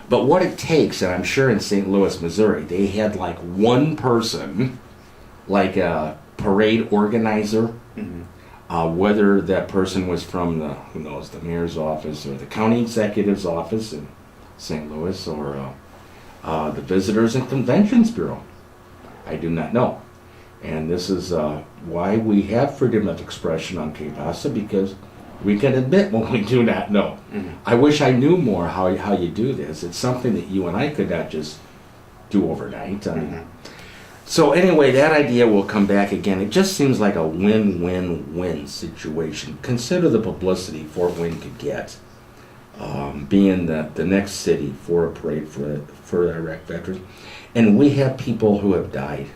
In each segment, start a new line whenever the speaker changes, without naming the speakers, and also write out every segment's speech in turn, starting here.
But what it takes, and I'm sure in St. Louis, Missouri, they had like one person, like a parade organizer, whether that person was from the, who knows, the mayor's office or the county executive's office in St. Louis or the Visitors and Conventions Bureau. I do not know. And this is why we have freedom of expression on Pasa, because we can admit when we do not know. I wish I knew more how you do this. It's something that you and I could not just do overnight. I mean, so anyway, that idea will come back again. It just seems like a win-win-win situation. Consider the publicity Fort Wayne could get, being the next city for a parade for Iraq veterans. And we have people who have died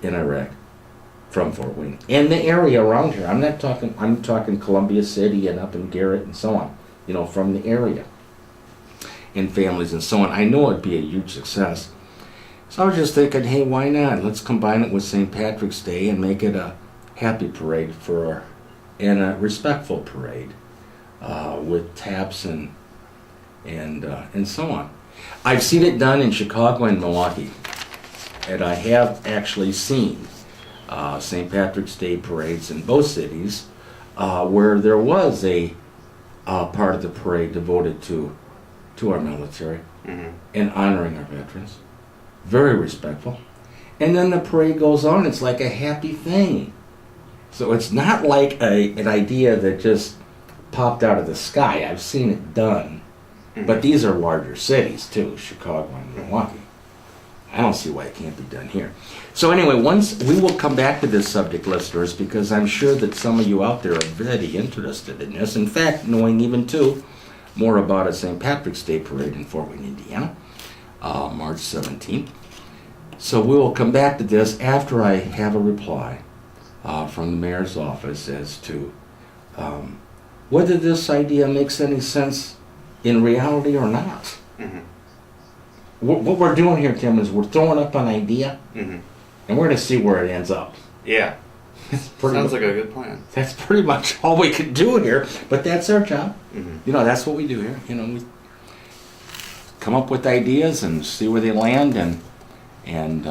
in Iraq from Fort Wayne and the area around here. I'm talking Columbia City and up in Garrett and so on, you know, from the area, and families and so on. I know it'd be a huge success. So I was just thinking, hey, why not? Let's combine it with St. Patrick's Day and make it a happy parade and a respectful parade with taps and so on. I've seen it done in Chicago and Milwaukee, and I have actually seen St. Patrick's Day parades in both cities where there was a part of the parade devoted to our military and honoring our veterans. Very respectful. And then the parade goes on. It's like a happy thing. So it's not like an idea that just popped out of the sky. I've seen it done. But these are larger cities too, Chicago and Milwaukee. I don't see why it can't be done here. So anyway, once we will come back to this subject, listeners, because I'm sure that some of you out there are very interested in this. In fact, knowing even too more about a St. Patrick's Day parade in Fort Wayne, Indiana, March 17th. So we will come back to this after I have a reply from the mayor's office as to whether this idea makes any sense in reality or not. What we're doing here, Tim, is we're throwing up an idea, and we're going to see where it ends up.
Yeah. Sounds like a good plan.
That's pretty much all we can do here, but that's our job. You know, that's what we do here. You know, we come up with ideas and see where they land and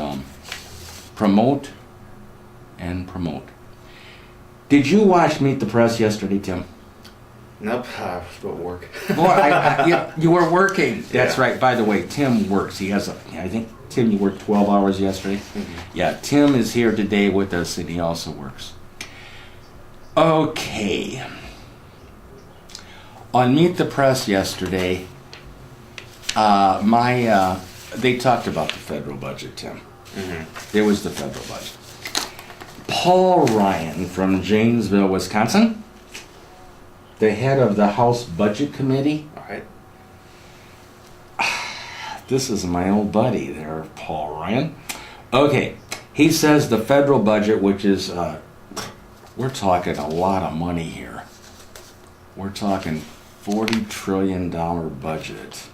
promote and promote. Did you watch Meet the Press yesterday, Tim?
Nope, I was at work.
Boy, you were working. That's right. By the way, Tim works. He has I think, Tim, you worked 12 hours yesterday? Yeah, Tim is here today with us, and he also works. Okay. On Meet the Press yesterday, they talked about the federal budget, Tim. It was the federal budget. Paul Ryan from Janesville, Wisconsin, the head of the House Budget Committee.
All right.
This is my old buddy there, Paul Ryan. Okay, he says the federal budget, which is, we're talking a lot of money here. We're talking $40 trillion budget.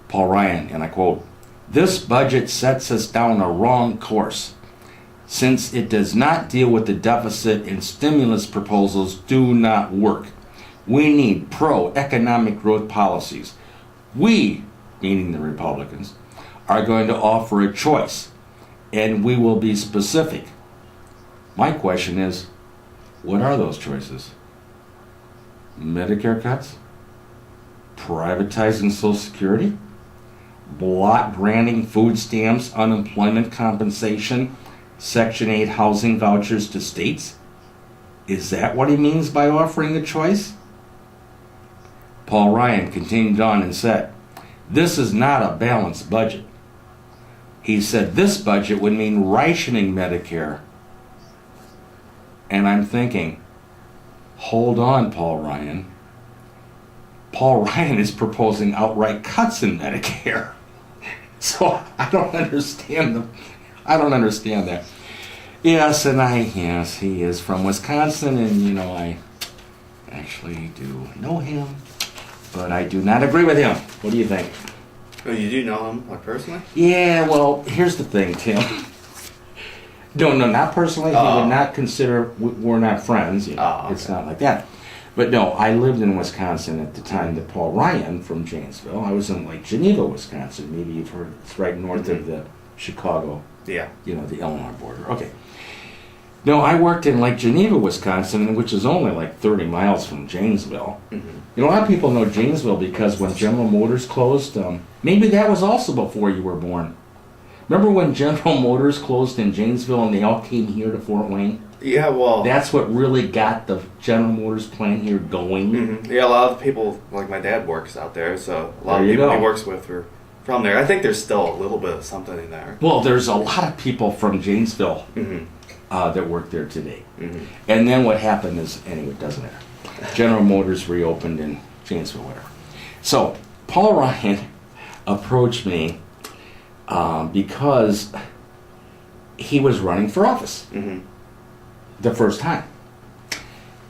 Paul Ryan, and I quote, "This budget sets us down a wrong course, since it does not deal with the deficit and stimulus proposals do not work. We need pro-economic growth policies. We, meaning the Republicans, are going to offer a choice, and we will be specific. My question is, what are those choices? Medicare cuts? Privatizing Social Security? Block granting food stamps, unemployment compensation, Section 8 housing vouchers to states? Is that what he means by offering a choice?" Paul Ryan continued on and said, "This is not a balanced budget." He said this budget would mean rationing Medicare. And I'm thinking, hold on, Paul Ryan. Paul Ryan is proposing outright cuts in Medicare. So I don't understand that. Yes, he is from Wisconsin, and I actually do know him, but I do not agree with him. What do you think?
Oh, you do know him, like, personally?
Yeah, well, here's the thing, Tim. No, not personally. He would not consider, we're not friends. It's not like that. But no, I lived in Wisconsin at the time that Paul Ryan from Janesville. I was in Lake Geneva, Wisconsin. Maybe you've heard. It's right north of the Chicago,
Yeah.
the Illinois border. Okay. No, I worked in Lake Geneva, Wisconsin, which is only like 30 miles from Janesville. A lot of people know Janesville because when General Motors closed, maybe that was also before you were born. Remember when General Motors closed in Janesville and they all came here to Fort Wayne?
Yeah, well...
That's what really got the General Motors plant here going.
Yeah, a lot of people, like my dad works out there, so a lot of people he works with are from there. I think there's still a little bit of something in there.
Well, there's a lot of people from Janesville that work there today. And then what happened is, anyway, it doesn't matter. General Motors reopened in Janesville, whatever. So, Paul Ryan approached me because he was running for office the first time.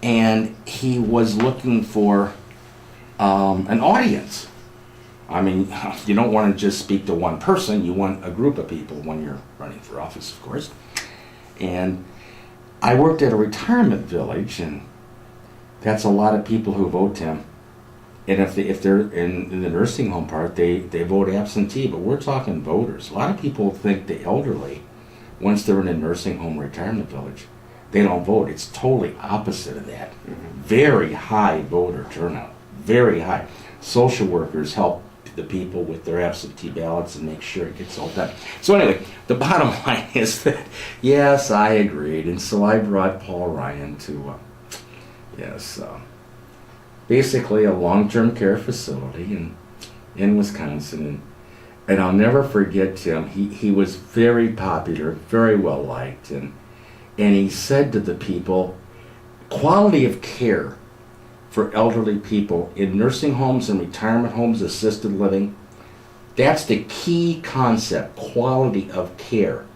And he was looking for an audience. I mean, you don't want to just speak to one person, you want a group of people when you're running for office, of course. And I worked at a retirement village, and that's a lot of people who vote him. And if they're in the nursing home part, they vote absentee, but we're talking voters. A lot of people think the elderly, once they're in a nursing home retirement village, they don't vote. It's totally opposite of that. Very high voter turnout, very high. Social workers help the people with their absentee ballots and make sure it gets all done. So anyway, the bottom line is that, yes, I agreed, and so I brought Paul Ryan to, basically a long-term care facility in Wisconsin, and I'll never forget him. He was very popular, very well liked, and he said to the people, quality of care for elderly people in nursing homes and retirement homes, assisted living, that's the key concept, quality of care.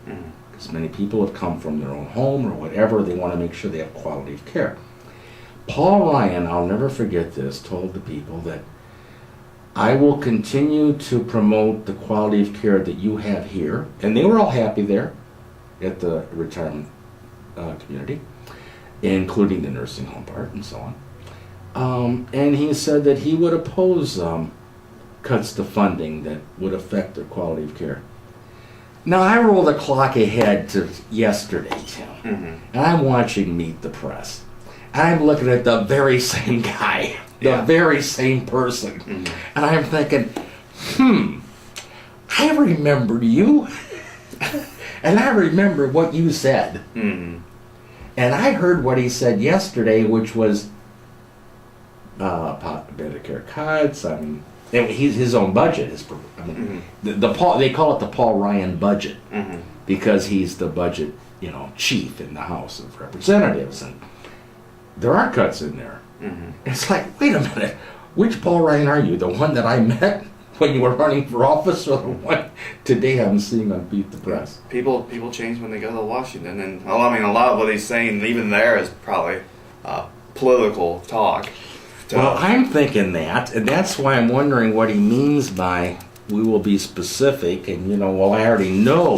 Because many people have come from their own home or whatever, they want to make sure they have quality of care. Paul Ryan, I'll never forget this, told the people that I will continue to promote the quality of care that you have here, and they were all happy there at the retirement community, including the nursing home part and so on. And he said that he would oppose cuts to funding that would affect their quality of care. Now, I roll the clock ahead to yesterday, Tim, and I'm watching Meet the Press. And I'm looking at the very same guy, the very same person, and I'm thinking, I remember you, and I remember what you said. And I heard what he said yesterday, which was, Medicare cuts. I mean, his own budget is. They call it the Paul Ryan budget because he's the budget, chief in the House of Representatives, and there are cuts in there. It's like, wait a minute, which Paul Ryan are you? The one that I met when you were running for office, or the one today I'm seeing on Beat the Press?
People change when they go to Washington, and a lot of what he's saying, even there, is probably political talk.
Well, I'm thinking that, and that's why I'm wondering what he means by we will be specific, and we already know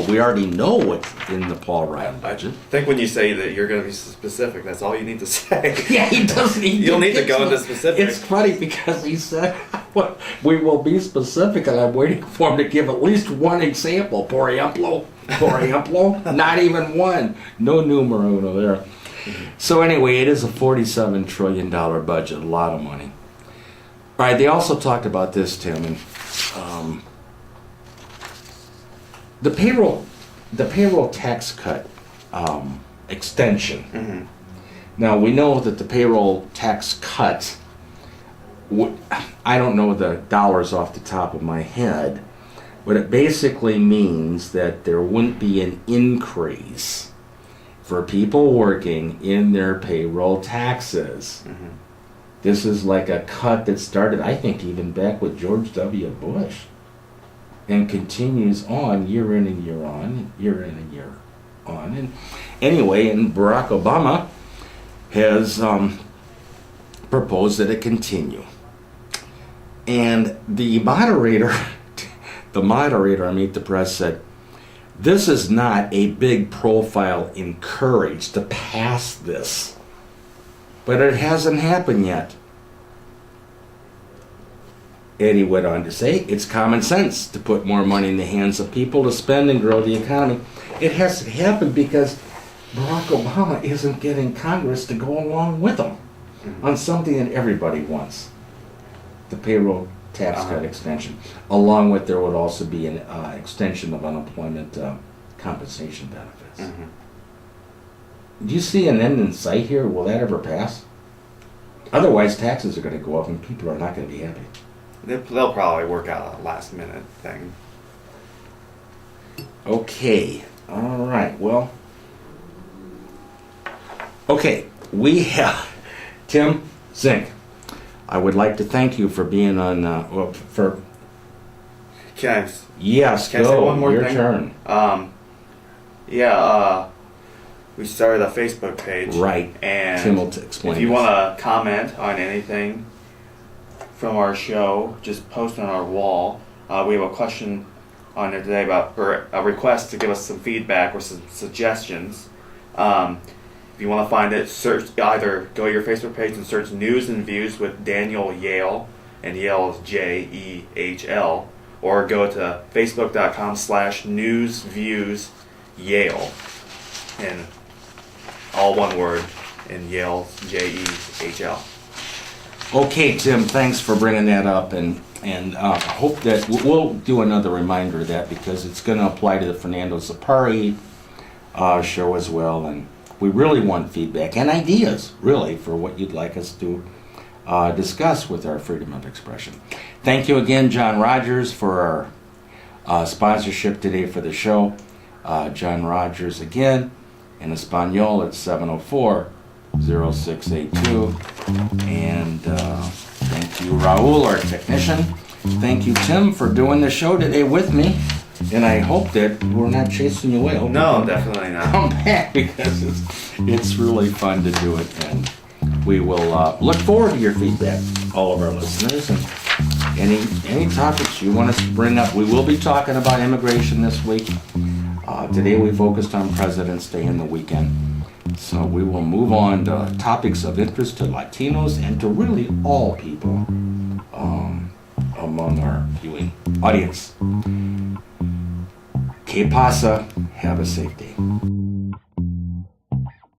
what's in the Paul Ryan budget.
I think when you say that you're going to be specific, that's all you need to say.
Yeah, he doesn't.
You'll need to go into specifics.
It's funny because he said, we will be specific, and I'm waiting for him to give at least one example. Por ejemplo, not even one. No numero uno there. So anyway, it is a $47 trillion budget, a lot of money. All right, they also talked about this, Tim, and the payroll tax cut extension. Now, we know that the payroll tax cut, I don't know the dollars off the top of my head, but it basically means that there wouldn't be an increase for people working in their payroll taxes. This is like a cut that started, I think, even back with George W. Bush, and continues on year in and year on, year in and year on. And anyway, and Barack Obama has proposed that it continue. And the moderator on Meet the Press said, this is not a big profile in courage to pass this but it hasn't happened yet. Eddie went on to say, it's common sense to put more money in the hands of people to spend and grow the economy. It has to happen because Barack Obama isn't getting Congress to go along with him on something that everybody wants. The payroll tax cut extension. Along with there would also be an extension of unemployment compensation benefits. Do you see an end in sight here? Will that ever pass? Otherwise, taxes are going to go up and people are not going to be happy.
They'll probably work out a last minute thing.
Okay. All right. Well. Okay. We have Tim Zink. I would like to thank you for being on.
Can I?
Yes.
Can I
go.
say one more
Your
thing?
turn.
We started a Facebook page.
Right.
And
Tim will explain.
if you want to comment on anything from our show, just post on our wall. We have a question on there today or a request to give us some feedback or some suggestions. If you want to find it, either go to your Facebook page and search News and Views with Daniel Jehl, and Jehl is Jehl, or go to facebook.com/newsviewsjehl, and all one word, and Jehl, Jehl.
Okay, Tim, thanks for bringing that up, and hope that we'll do another reminder of that because it's going to apply to the Fernando Zapari show as well, and we really want feedback and ideas, really, for what you'd like us to discuss with our freedom of expression. Thank you again, John Rogers, for our sponsorship today for the show. John Rogers again, in Espanol at 704-0682. And thank you, Raul, our technician. Thank you, Tim, for doing the show today with me. And I hope that we're not chasing you away.
No, definitely not.
Come back because it's really fun to do it. And we will look forward to your feedback, all of our listeners. And any topics you want us to bring up. We will be talking about immigration this week. Today we focused on President's Day and the weekend. So we will move on to topics of interest to Latinos and to really all people among our viewing audience. Que Pasa. Have a safe day.